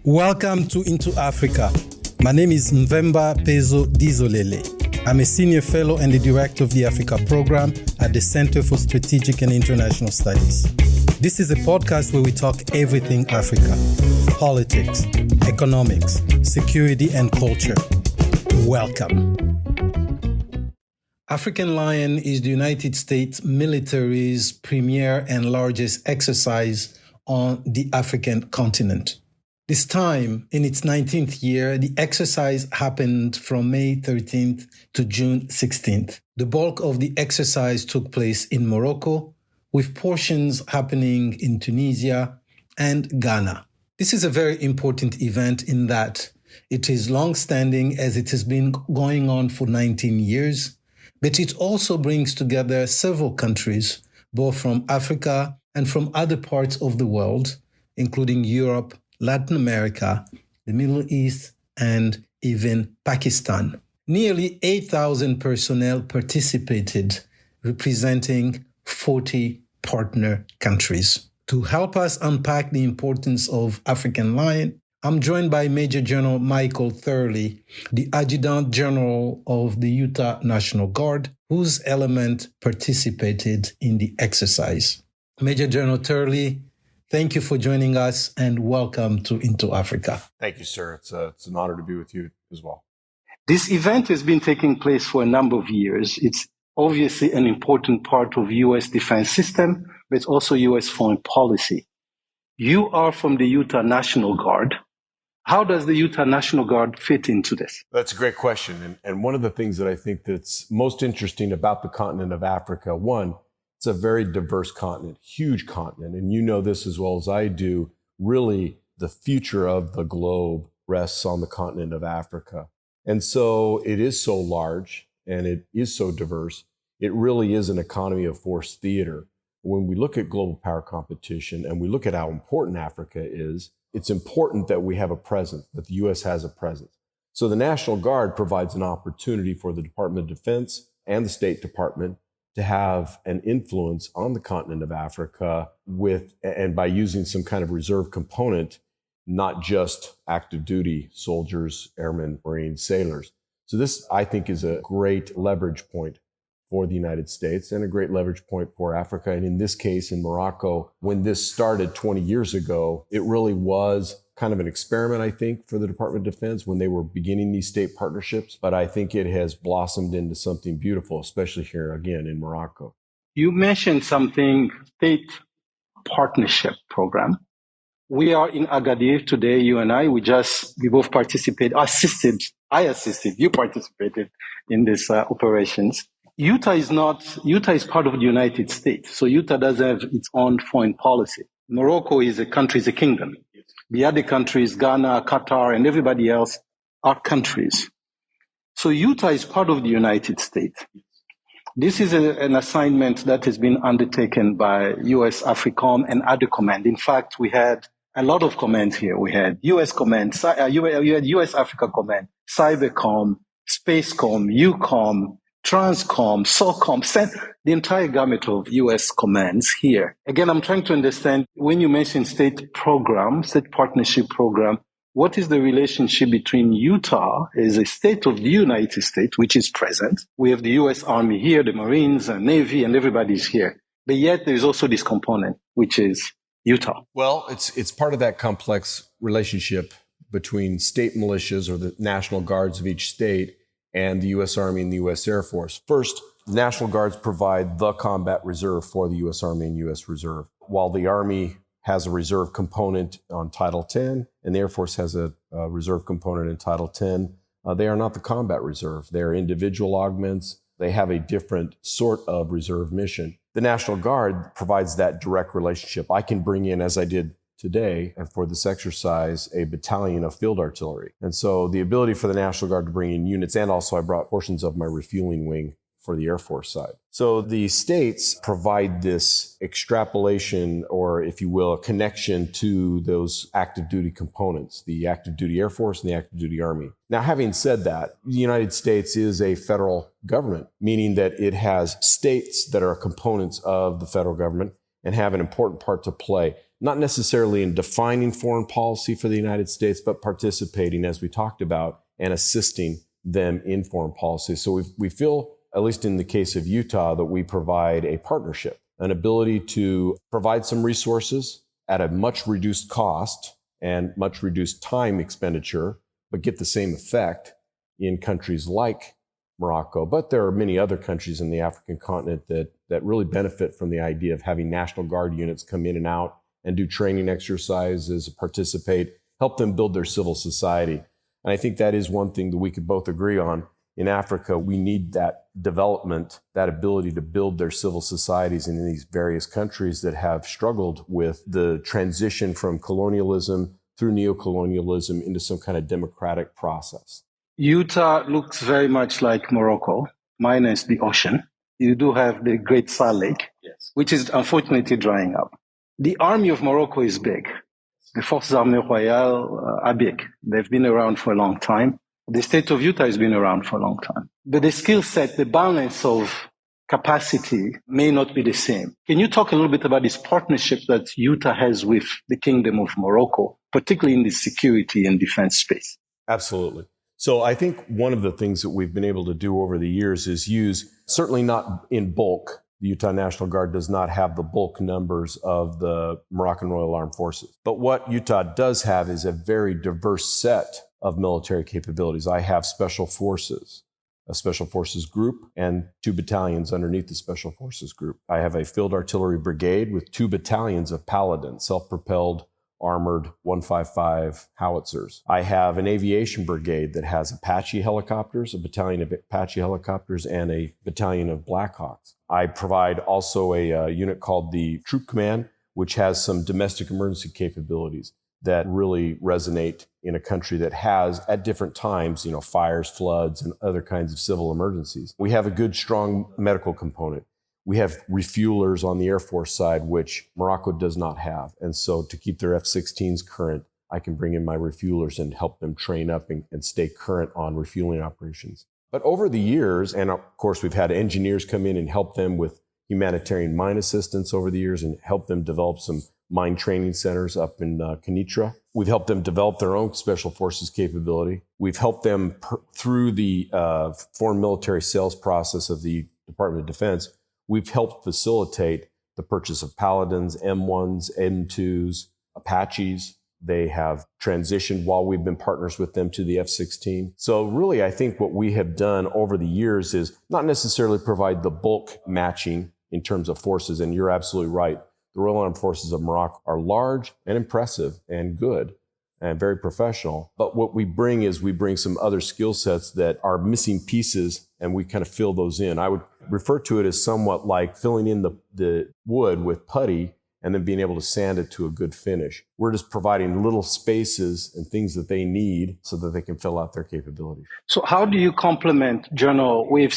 Welcome to Into Africa. My name is Mvemba Pezo Dizolele. I'm a senior fellow and the director of the Africa program at the Center for Strategic and International Studies. This is a podcast where we talk everything Africa: politics, economics, security, and culture. Welcome. African Lion is the United States military's premier and largest exercise on the African continent. This time, in its 19th year, the exercise happened from May 13th to June 16th. The bulk of the exercise took place in Morocco, with portions happening in Tunisia and Ghana. This is a very important event in that it is long-standing, as it has been going on for 19 years, but it also brings together several countries, both from Africa and from other parts of the world, including Europe, Latin America, the Middle East, and even Pakistan. Nearly 8,000 personnel participated, representing 40 partner countries. To help us unpack the importance of African Lion, I'm joined by Major General Michael Turley, the Adjutant General of the Utah National Guard, whose element participated in the exercise. Major General Turley, thank you for joining us and welcome to Into Africa. Thank you, sir. It's an honor to be with you as well. This event has been taking place for a number of years. It's obviously an important part of U.S. defense system, but also U.S. foreign policy. You are from the Utah National Guard. How does the Utah National Guard fit into this? That's a great question. And one of the things that I think that's most interesting about the continent of Africa, one, it's a very diverse continent, huge continent. And you know this as well as I do. Really, the future of the globe rests on the continent of Africa. And so it is so large and it is so diverse. It really is an economy of force theater. When we look at global power competition and we look at how important Africa is, it's important that we have a presence, that the U.S. has a presence. So the National Guard provides an opportunity for the Department of Defense and the State Department to have an influence on the continent of Africa and by using some kind of reserve component, not just active duty soldiers, airmen, Marines, sailors. So this, I think, is a great leverage point for the United States and a great leverage point for Africa. And in this case, in Morocco, when this started 20 years ago, it really was kind of an experiment, I think, for the Department of Defense when they were beginning these state partnerships. But I think it has blossomed into something beautiful, especially here, again, in Morocco. You mentioned something, state partnership program. We are in Agadir today, you and I. We both participated, I assisted, you participated in these operations. Utah is part of the United States. So Utah doesn't have its own foreign policy. Morocco is a kingdom. The other countries, Ghana, Qatar, and everybody else are countries. So Utah is part of the United States. This is an assignment that has been undertaken by U.S. AFRICOM and other command. In fact, we had a lot of commands here. We had U.S. Command, you had U.S. Africa Command, Cybercom, Spacecom, UCOM, Transcom, SOCOM, the entire gamut of U.S. commands here. Again, I'm trying to understand, when you mention state partnership program, what is the relationship between Utah as a state of the United States, which is present? We have the U.S. Army here, the Marines and Navy, and everybody's here. But yet there's also this component, which is Utah. Well, it's part of that complex relationship between state militias or the National Guards of each state and the U.S. Army and the U.S. Air Force. First, the National Guards provide the combat reserve for the U.S. Army and U.S. Reserve. While the Army has a reserve component on Title 10 and the Air Force has a reserve component in Title 10, they are not the combat reserve. They are individual augments. They have a different sort of reserve mission. The National Guard provides that direct relationship. I can bring in, as I did today, and for this exercise, a battalion of field artillery. And so the ability for the National Guard to bring in units, and also I brought portions of my refueling wing for the Air Force side. So the states provide this extrapolation, or if you will, a connection to those active duty components, the active duty Air Force and the active duty Army. Now, having said that, the United States is a federal government, meaning that it has states that are components of the federal government, and have an important part to play, not necessarily in defining foreign policy for the United States, but participating, as we talked about, and assisting them in foreign policy. So we feel, at least in the case of Utah, that we provide a partnership, an ability to provide some resources at a much reduced cost and much reduced time expenditure, but get the same effect in countries like Morocco. But there are many other countries in the African continent that really benefit from the idea of having National Guard units come in and out and do training exercises, participate, help them build their civil society. And I think that is one thing that we could both agree on. In Africa, we need that development, that ability to build their civil societies in these various countries that have struggled with the transition from colonialism through neocolonialism into some kind of democratic process. Utah looks very much like Morocco, minus the ocean. You do have the Great Salt Lake, yes, which is unfortunately drying up. The army of Morocco is big. The Forces Armées Royales are big. They've been around for a long time. The state of Utah has been around for a long time. But the skill set, the balance of capacity may not be the same. Can you talk a little bit about this partnership that Utah has with the Kingdom of Morocco, particularly in the security and defense space? Absolutely. So I think one of the things that we've been able to do over the years is use, certainly not in bulk, the Utah National Guard does not have the bulk numbers of the Moroccan Royal Armed Forces. But what Utah does have is a very diverse set of military capabilities. I have special forces, a special forces group, and 2 battalions underneath the special forces group. I have a field artillery brigade with 2 battalions of Paladins, self-propelled armored 155 howitzers. I have an aviation brigade that has Apache helicopters, a battalion of Apache helicopters, and a battalion of Blackhawks. I provide also a unit called the Troop Command, which has some domestic emergency capabilities that really resonate in a country that has, at different times, fires, floods, and other kinds of civil emergencies. We have a good, strong medical component. We have refuelers on the Air Force side, which Morocco does not have. And so to keep their F-16s current, I can bring in my refuelers and help them train up and stay current on refueling operations. But over the years, and of course, we've had engineers come in and help them with humanitarian mine assistance over the years and help them develop some mine training centers up in Kenitra. We've helped them develop their own special forces capability. We've helped them through the foreign military sales process of the Department of Defense. We've helped facilitate the purchase of Paladins, M1s, M2s, Apaches. They have transitioned while we've been partners with them to the F-16. So really, I think what we have done over the years is not necessarily provide the bulk matching in terms of forces. And you're absolutely right. The Royal Armed Forces of Morocco are large and impressive and good and very professional. But what we bring is we bring some other skill sets that are missing pieces, and we kind of fill those in. I would refer to it as somewhat like filling in the wood with putty and then being able to sand it to a good finish. We're just providing little spaces and things that they need so that they can fill out their capabilities. So how do you complement, General? We've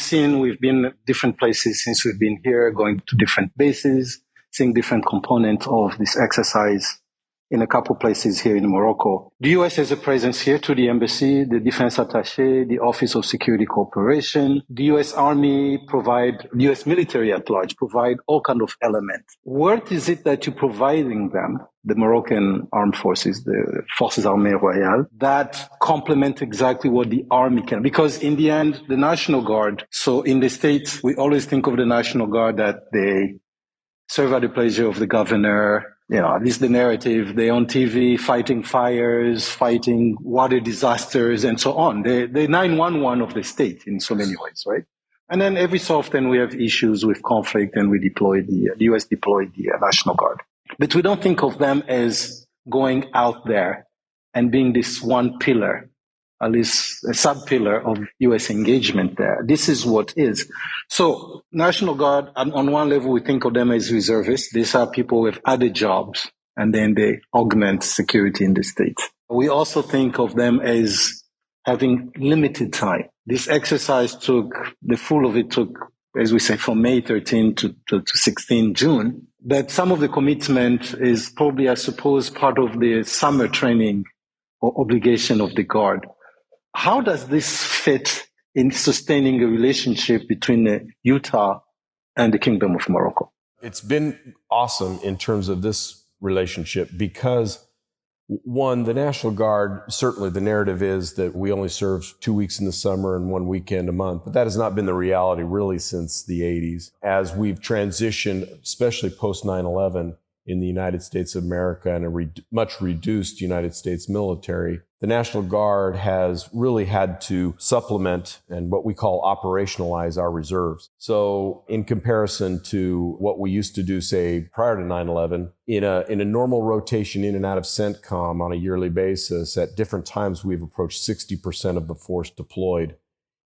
been different places since we've been here, going to different bases, seeing different components of this exercise in a couple places here in Morocco. The U.S. has a presence here to the embassy, the defense attaché, the Office of Security Cooperation. The U.S. Army the U.S. military at large provide all kind of elements. What is it that you're providing them, the Moroccan Armed Forces, the Forces Armées Royales, that complement exactly what the army can? Because in the end, the National Guard, so in the States, we always think of the National Guard that they serve at the pleasure of the governor. At least the narrative, they're on TV fighting fires, fighting water disasters, and so on. They're 911 of the state in so many ways, right? And then every so often we have issues with conflict and we deploy the U.S. deployed the National Guard. But we don't think of them as going out there and being this one pillar, at least a sub-pillar of U.S. engagement there. This is what is. So National Guard, on one level, we think of them as reservists. These are people with other jobs, and then they augment security in the state. We also think of them as having limited time. This exercise the full of it took, as we say, from May 13 to 16 June. But some of the commitment is probably, I suppose, part of the summer training or obligation of the Guard. How does this fit in sustaining a relationship between Utah and the Kingdom of Morocco? It's been awesome in terms of this relationship because, one, the National Guard, certainly the narrative is that we only serve 2 weeks in the summer and 1 weekend a month, but that has not been the reality really since the 80s. As we've transitioned, especially post 9/11 in the United States of America and a much reduced United States military, the National Guard has really had to supplement and what we call operationalize our reserves. So in comparison to what we used to do, say, prior to 9/11, in a normal rotation in and out of CENTCOM on a yearly basis, at different times we've approached 60% of the force deployed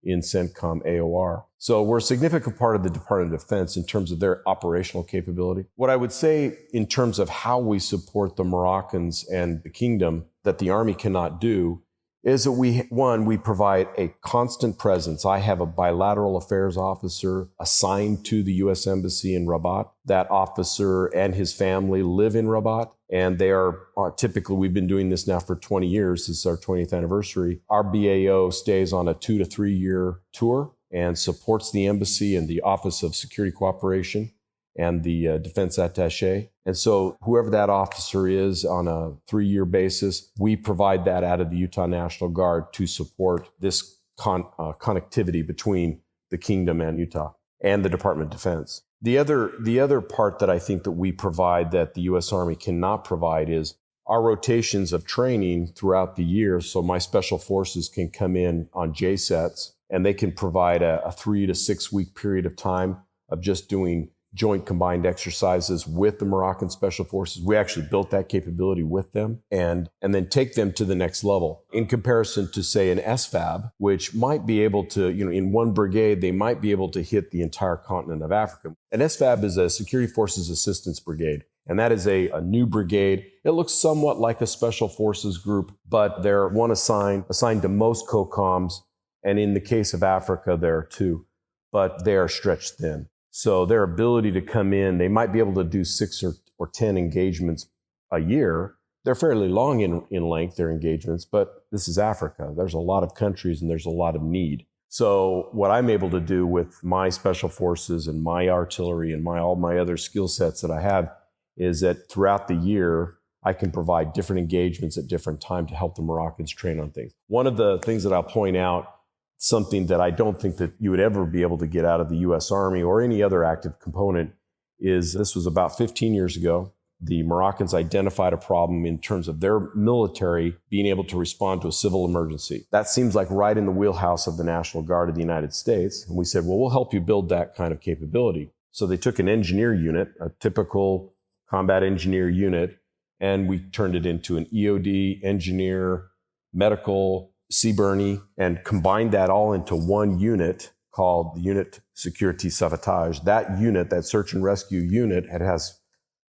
in CENTCOM AOR. So we're a significant part of the Department of Defense in terms of their operational capability. What I would say in terms of how we support the Moroccans and the kingdom that the Army cannot do is that we provide a constant presence. I have a bilateral affairs officer assigned to the U.S. Embassy in Rabat. That officer and his family live in Rabat, and they are typically, we've been doing this now for 20 years. This is our 20th anniversary. Our BAO stays on a 2 to 3 year tour and supports the embassy and the Office of Security Cooperation and the defense attaché. And so whoever that officer is on a 3-year basis, we provide that out of the Utah National Guard to support this connectivity between the kingdom and Utah and the Department of Defense. The other part that I think that we provide that the U.S. Army cannot provide is our rotations of training throughout the year. So my special forces can come in on JSETs and they can provide a 3 to 6 week period of time of just doing joint combined exercises with the Moroccan Special Forces. We actually built that capability with them and then take them to the next level. In comparison to, say, an SFAB, which might be able to, in one brigade, they might be able to hit the entire continent of Africa. An SFAB is a Security Forces Assistance Brigade, and that is a new brigade. It looks somewhat like a Special Forces group, but they're one assigned to most COCOMs, and in the case of Africa, there are 2, but they are stretched thin. So their ability to come in, they might be able to do 6 or 10 engagements a year. They're fairly long in length, their engagements, but this is Africa. There's a lot of countries and there's a lot of need. So what I'm able to do with my special forces and my artillery and all my other skill sets that I have is that throughout the year, I can provide different engagements at different times to help the Moroccans train on things. One of the things that I'll point out, something that I don't think that you would ever be able to get out of the U.S. Army or any other active component is this was about 15 years ago. The Moroccans identified a problem in terms of their military being able to respond to a civil emergency. That seems like right in the wheelhouse of the National Guard of the United States. And we said, well, we'll help you build that kind of capability. So they took an engineer unit, a typical combat engineer unit, and we turned it into an EOD, engineer, medical, CBRNE, and combined that all into one unit called the Unit Security Sauvetage. That unit, that search and rescue unit, has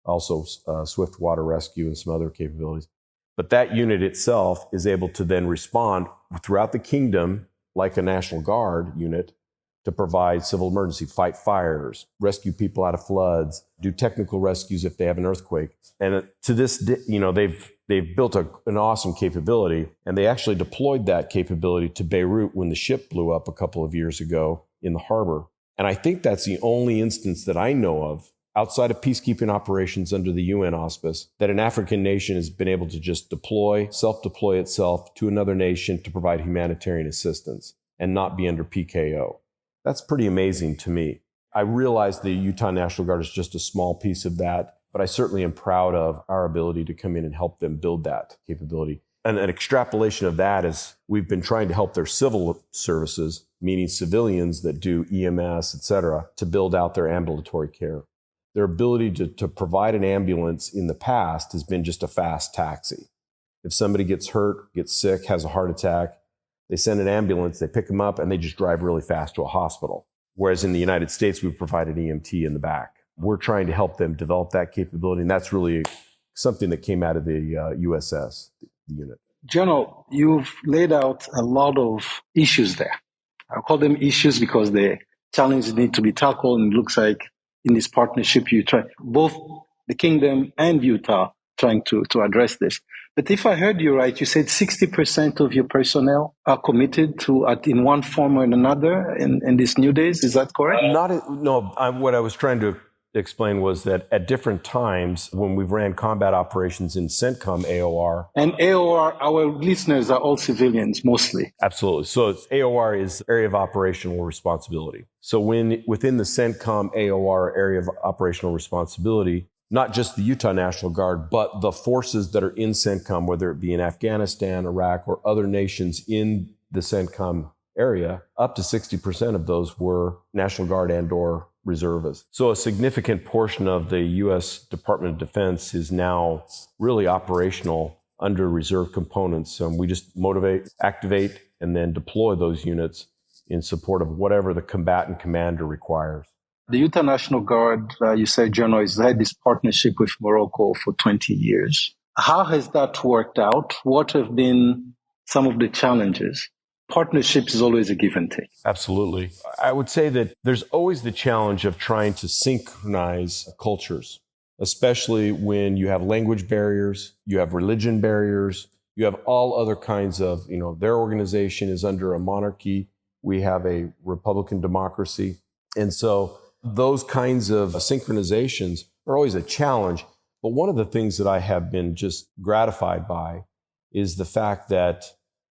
also swift water rescue and some other capabilities. But that unit itself is able to then respond throughout the kingdom like a National Guard unit to provide civil emergency, fight fires, rescue people out of floods, do technical rescues if they have an earthquake. And to this day, they've built an awesome capability, and they actually deployed that capability to Beirut when the ship blew up a couple of years ago in the harbor. And I think that's the only instance that I know of outside of peacekeeping operations under the UN auspice that an African nation has been able to just self-deploy itself to another nation to provide humanitarian assistance and not be under PKO. That's pretty amazing to me. I realize the Utah National Guard is just a small piece of that, but I certainly am proud of our ability to come in and help them build that capability. And an extrapolation of that is we've been trying to help their civil services, meaning civilians that do EMS, et cetera, to build out their ambulatory care. Their ability to provide an ambulance in the past has been just a fast taxi. If somebody gets hurt, gets sick, has a heart attack, they send an ambulance, they pick them up, and they just drive really fast to a hospital. Whereas in the United States, we provide an EMT in the back. We're trying to help them develop that capability, and that's really something that came out of the USS, the unit. General, you've laid out a lot of issues there. I call them issues because the challenges need to be tackled, and it looks like in this partnership, you try both the kingdom and Utah trying to address this. But if I heard you right, you said 60% of your personnel are committed to in one form or another in these new days. Is that correct? What I was trying to explain was that at different times when we've ran combat operations in CENTCOM AOR. And AOR, our listeners are all civilians mostly. Absolutely. So AOR is Area of Operational Responsibility. So when within the CENTCOM AOR Area of Operational Responsibility, not just the Utah National Guard, but the forces that are in CENTCOM, whether it be in Afghanistan, Iraq, or other nations in the CENTCOM area, up to 60% of those were National Guard and or reservists. So a significant portion of the U.S. Department of Defense is now really operational under reserve components. We just motivate, activate, and then deploy those units in support of whatever the combatant commander requires. The Utah National Guard, you said, General, has had this partnership with Morocco for 20 years. How has that worked out? What have been some of the challenges? Partnerships is always a give and take. Absolutely. I would say that there's always the challenge of trying to synchronize cultures, especially when you have language barriers, you have religion barriers, you have all other kinds of, their organization is under a monarchy. We have a Republican democracy. And so those kinds of synchronizations are always a challenge. But one of the things that I have been just gratified by is the fact that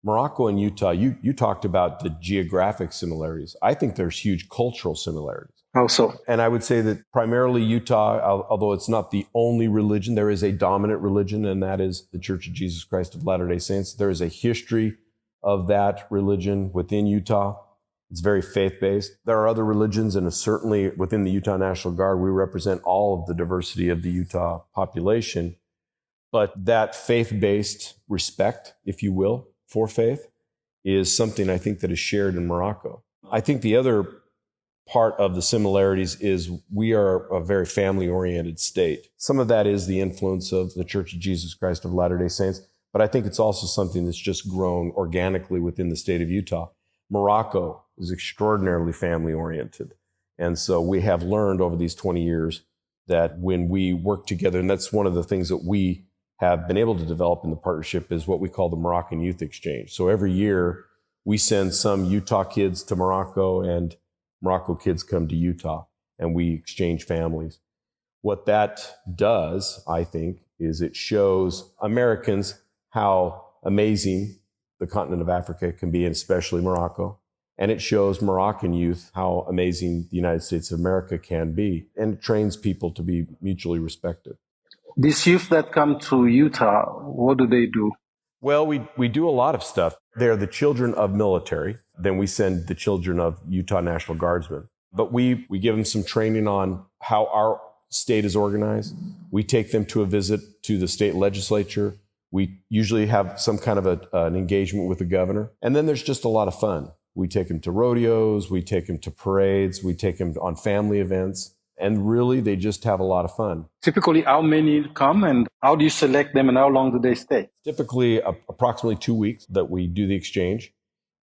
Morocco and Utah, you talked about the geographic similarities. I think there's huge cultural similarities. How so? And I would say that primarily Utah, although it's not the only religion, there is a dominant religion, and that is the Church of Jesus Christ of Latter-day Saints. There is a history of that religion within Utah. It's very faith-based. There are other religions, and certainly within the Utah National Guard, we represent all of the diversity of the Utah population. But that faith-based respect, if you will, for faith is something I think that is shared in Morocco. I think the other part of the similarities is we are a very family-oriented state. Some of that is the influence of the Church of Jesus Christ of Latter-day Saints, but I think it's also something that's just grown organically within the state of Utah. Morocco is extraordinarily family-oriented. And so we have learned over these 20 years that when we work together, and that's one of the things that we have been able to develop in the partnership is what we call the Moroccan Youth Exchange. So every year we send some Utah kids to Morocco and Morocco kids come to Utah and we exchange families. What that does, I think, is it shows Americans how amazing the continent of Africa can be, and especially Morocco. And it shows Moroccan youth how amazing the United States of America can be, and it trains people to be mutually respected. These youth that come to Utah, what do they do? Well, we do a lot of stuff. They're the children of military. Then we send the children of Utah National Guardsmen. But we give them some training on how our state is organized. We take them to a visit to the state legislature. We usually have some kind of an engagement with the governor. And then there's just a lot of fun. We take them to rodeos. We take them to parades. We take them on family events. And really, they just have a lot of fun. Typically, how many come and how do you select them and how long do they stay? Typically, approximately 2 weeks that we do the exchange.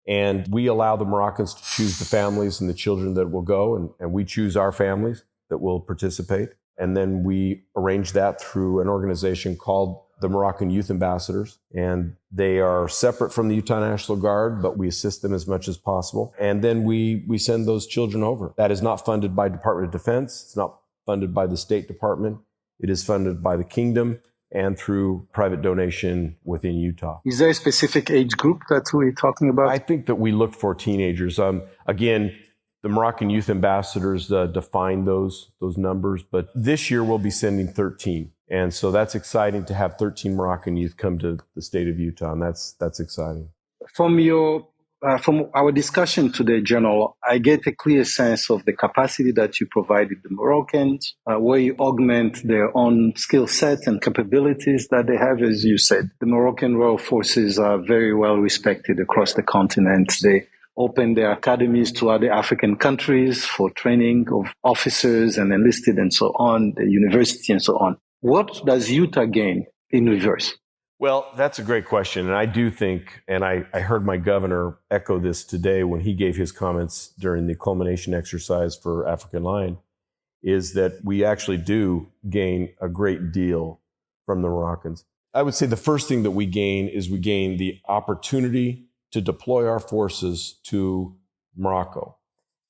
And we allow the Moroccans to choose the families and the children that will go. And we choose our families that will participate. And then we arrange that through an organization called the Moroccan Youth Ambassadors. And they are separate from the Utah National Guard, but we assist them as much as possible. And then we send those children over. That is not funded by Department of Defense. It's not funded by the State Department. It is funded by the Kingdom and through private donation within Utah. Is there a specific age group that we're talking about? I think that we look for teenagers. Again, the Moroccan Youth Ambassadors define those numbers, but this year we'll be sending 13. And so that's exciting to have 13 Moroccan youth come to the state of Utah, and that's exciting. From our discussion today, General, I get a clear sense of the capacity that you provided the Moroccans, where you augment their own skill set and capabilities that they have. As you said, the Moroccan Royal Forces are very well respected across the continent. They open their academies to other African countries for training of officers and enlisted and so on, the university and so on. What does Utah gain in reverse? Well, that's a great question. And I do think, and I heard my governor echo this today when he gave his comments during the culmination exercise for African Lion, is that we actually do gain a great deal from the Moroccans. I would say the first thing that we gain is we gain the opportunity to deploy our forces to Morocco.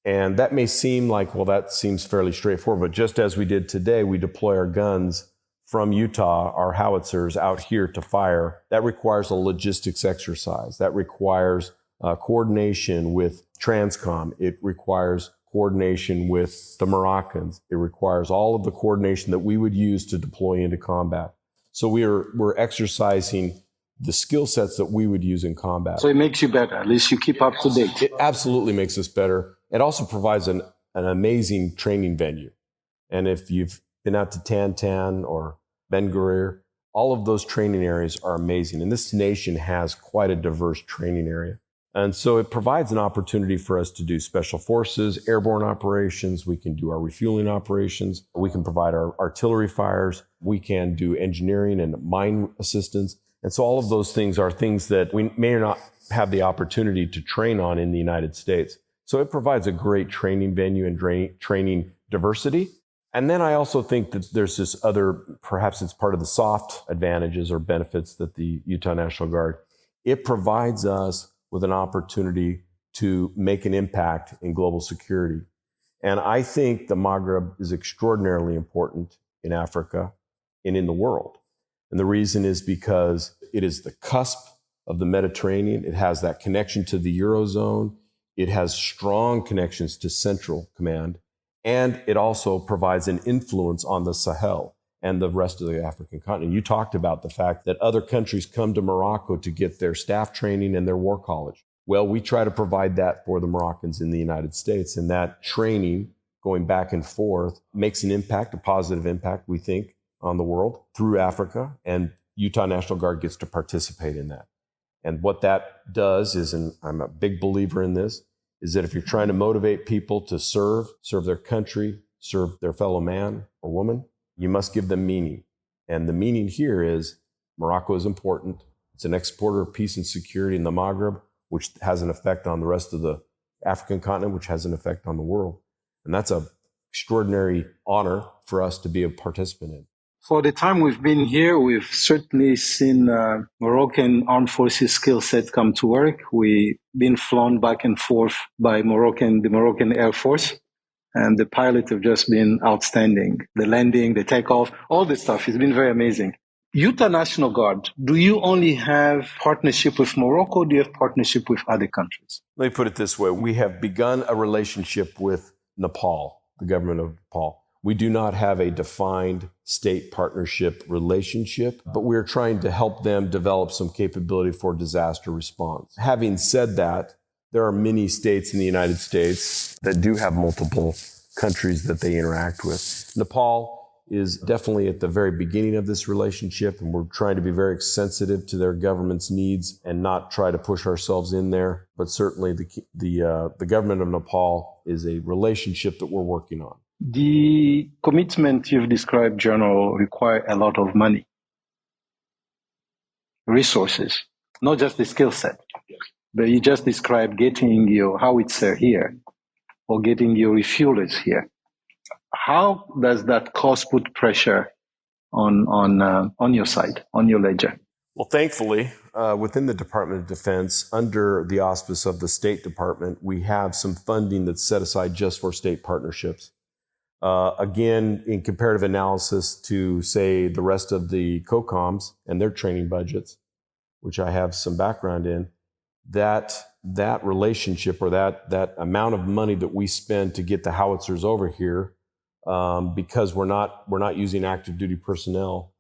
And that may seem like, well, that seems fairly straightforward, but just as we did today, we deploy our guns from Utah, our howitzers out here to fire. That requires a logistics exercise. That requires coordination with Transcom. It requires coordination with the Moroccans. It requires all of the coordination that we would use to deploy into combat. So we're exercising the skill sets that we would use in combat. So it makes you better. At least you keep up to date. It absolutely makes us better. It also provides an amazing training venue. And if you've been out to Tantan or Ben Gurir, all of those training areas are amazing. And this nation has quite a diverse training area. And so it provides an opportunity for us to do special forces, airborne operations. We can do our refueling operations. We can provide our artillery fires. We can do engineering and mine assistance. And so all of those things are things that we may or not have the opportunity to train on in the United States. So it provides a great training venue and training diversity. And then I also think that there's this other, perhaps it's part of the soft advantages or benefits that the Utah National Guard, it provides us with an opportunity to make an impact in global security. And I think the Maghreb is extraordinarily important in Africa and in the world. And the reason is because it is the cusp of the Mediterranean. It has that connection to the Eurozone. It has strong connections to Central Command. And it also provides an influence on the Sahel and the rest of the African continent. You talked about the fact that other countries come to Morocco to get their staff training and their war college. Well, we try to provide that for the Moroccans in the United States. And that training, going back and forth, makes an impact, a positive impact, we think, on the world through Africa. And Utah National Guard gets to participate in that. And what that does is, and I'm a big believer in this, is that if you're trying to motivate people to serve their country, serve their fellow man or woman, you must give them meaning. And the meaning here is Morocco is important. It's an exporter of peace and security in the Maghreb, which has an effect on the rest of the African continent, which has an effect on the world. And that's an extraordinary honor for us to be a participant in. For the time we've been here, we've certainly seen Moroccan Armed Forces skill set come to work. We've been flown back and forth by the Moroccan Air Force, and the pilots have just been outstanding. The landing, the takeoff, all this stuff has been very amazing. Utah National Guard, do you only have partnership with Morocco, or do you have partnership with other countries? Let me put it this way. We have begun a relationship with Nepal, the government of Nepal. We do not have a defined state partnership relationship, but we're trying to help them develop some capability for disaster response. Having said that, there are many states in the United States that do have multiple countries that they interact with. Nepal is definitely at the very beginning of this relationship, and we're trying to be very sensitive to their government's needs and not try to push ourselves in there. But certainly the government of Nepal is a relationship that we're working on. The commitment you've described, General, require a lot of money, resources, not just the skill set. But you just described getting your howitzer here or getting your refuelers here. How does that cost put pressure on your side, on your ledger? Well, thankfully, within the Department of Defense, under the auspice of the State Department, we have some funding that's set aside just for state partnerships. Again, in comparative analysis to, say, the rest of the COCOMs and their training budgets, which I have some background in, that relationship or that amount of money that we spend to get the howitzers over here, because we're not using active duty personnel,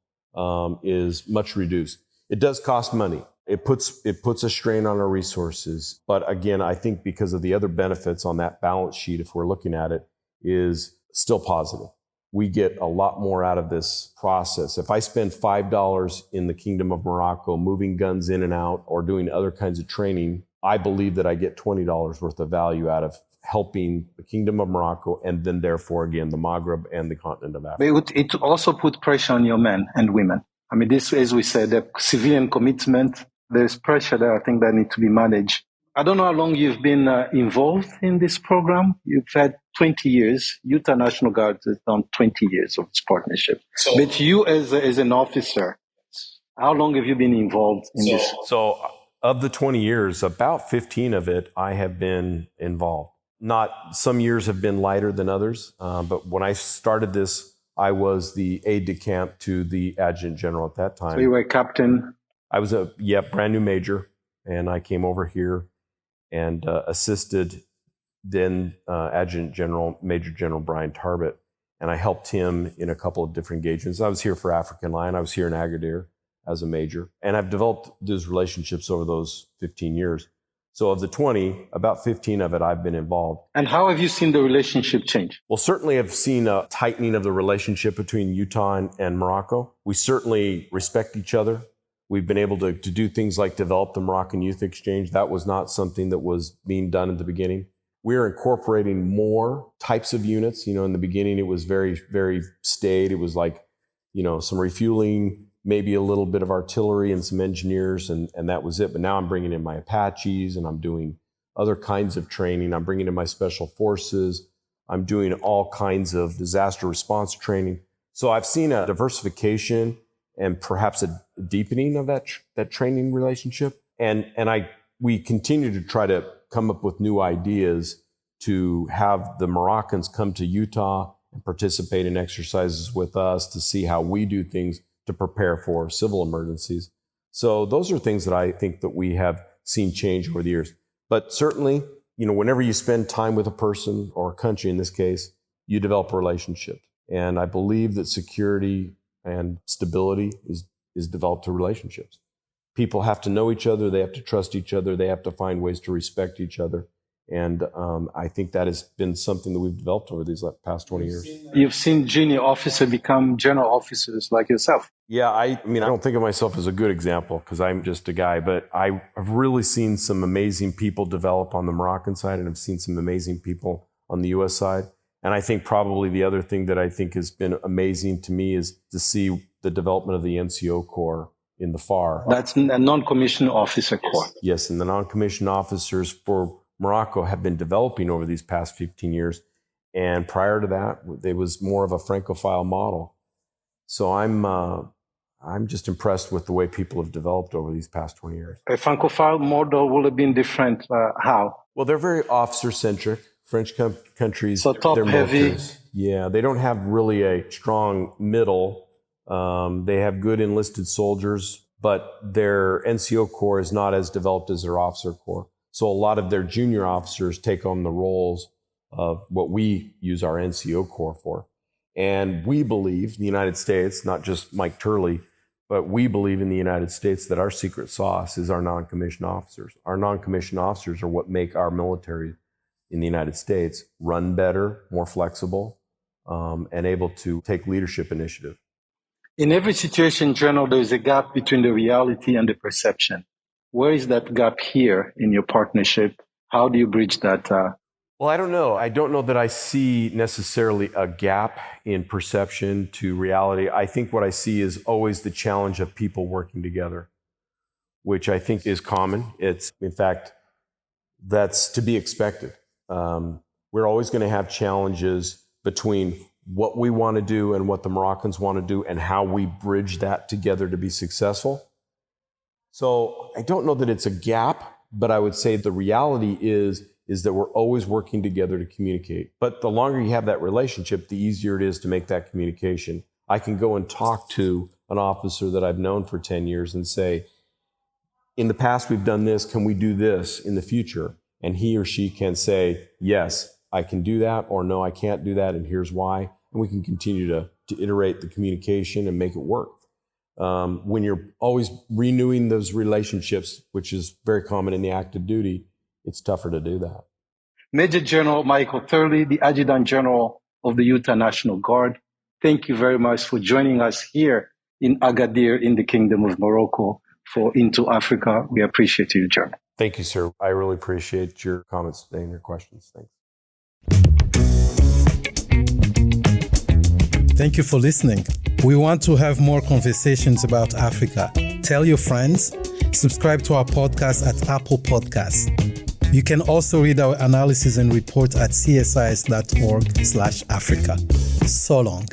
is much reduced. It does cost money. It puts a strain on our resources. But again, I think because of the other benefits on that balance sheet, if we're looking at it, is still positive. We get a lot more out of this process. If I spend $5 in the Kingdom of Morocco moving guns in and out or doing other kinds of training, I believe that I get $20 worth of value out of helping the Kingdom of Morocco and then therefore, again, the Maghreb and the continent of Africa. But it also put pressure on your men and women. I mean, this, as we said, the civilian commitment, there's pressure there, I think, that need to be managed. I don't know how long you've been involved in this program. You've had 20 years. Utah National Guard has done 20 years of this partnership. But you as an officer, how long have you been involved in this? So of the 20 years, about 15 of it, I have been involved. Some years have been lighter than others, but when I started this, I was the aide-de-camp to the Adjutant General at that time. So you were a captain? I was a brand new major, and I came over here and assisted then Adjutant General, Major General Brian Tarbett, and I helped him in a couple of different engagements. I was here for African Lion. I was here in Agadir as a major, and I've developed those relationships over those 15 years. So of the 20, about 15 of it, I've been involved. And how have you seen the relationship change? Well, certainly I've seen a tightening of the relationship between Utah and Morocco. We certainly respect each other. We've been able to do things like develop the Moroccan Youth Exchange. That was not something that was being done at the beginning. We're incorporating more types of units. In the beginning, it was very, very staid. It was like, some refueling, maybe a little bit of artillery and some engineers, and that was it. But now I'm bringing in my Apaches, and I'm doing other kinds of training. I'm bringing in my special forces. I'm doing all kinds of disaster response training. So I've seen a diversification and perhaps a deepening of that training relationship. And we continue to try to come up with new ideas to have the Moroccans come to Utah and participate in exercises with us to see how we do things to prepare for civil emergencies. So those are things that I think that we have seen change over the years. But certainly, whenever you spend time with a person or a country in this case, you develop a relationship. And I believe that security and stability is developed through relationships. People have to know each other. They have to trust each other. They have to find ways to respect each other. And I think that has been something that we've developed over these past 20 years. You've seen junior officers become general officers like yourself. Yeah, I don't think of myself as a good example because I'm just a guy, but I've really seen some amazing people develop on the Moroccan side, and I've seen some amazing people on the U.S. side. And I think probably the other thing that I think has been amazing to me is to see the development of the NCO Corps in the FAR. That's a non-commissioned officer corps. Yes, and the non-commissioned officers for Morocco have been developing over these past 15 years. And prior to that, it was more of a Francophile model. So I'm just impressed with the way people have developed over these past 20 years. A Francophile model would have been different. How? Well, they're very officer-centric. French countries, so top heavy. Yeah, they don't have really a strong middle. They have good enlisted soldiers, but their NCO Corps is not as developed as their officer corps. So a lot of their junior officers take on the roles of what we use our NCO Corps for. And we believe in the United States, not just Mike Turley, but we believe in the United States that our secret sauce is our non-commissioned officers. Our non-commissioned officers are what make our military in the United States run better, more flexible, and able to take leadership initiative. In every situation, General, there is a gap between the reality and the perception. Where is that gap here in your partnership? How do you bridge that? Well, I don't know. I don't know that I see necessarily a gap in perception to reality. I think what I see is always the challenge of people working together, which I think is common. It's, in fact, that's to be expected. We're always going to have challenges between what we want to do and what the Moroccans want to do and how we bridge that together to be successful. So I don't know that it's a gap, but I would say the reality is that we're always working together to communicate. But the longer you have that relationship, the easier it is to make that communication. I can go and talk to an officer that I've known for 10 years and say, in the past, we've done this. Can we do this in the future? And he or she can say, yes, I can do that, or no, I can't do that, and here's why. And we can continue to iterate the communication and make it work. When you're always renewing those relationships, which is very common in the active duty, it's tougher to do that. Major General Michael Turley, the Adjutant General of the Utah National Guard, thank you very much for joining us here in Agadir in the Kingdom of Morocco for Into Africa. We appreciate you, General. Thank you, sir. I really appreciate your comments today and your questions. Thanks. Thank you for listening. We want to have more conversations about Africa. Tell your friends. Subscribe to our podcast at Apple Podcasts. You can also read our analysis and report at csis.org/Africa. So long.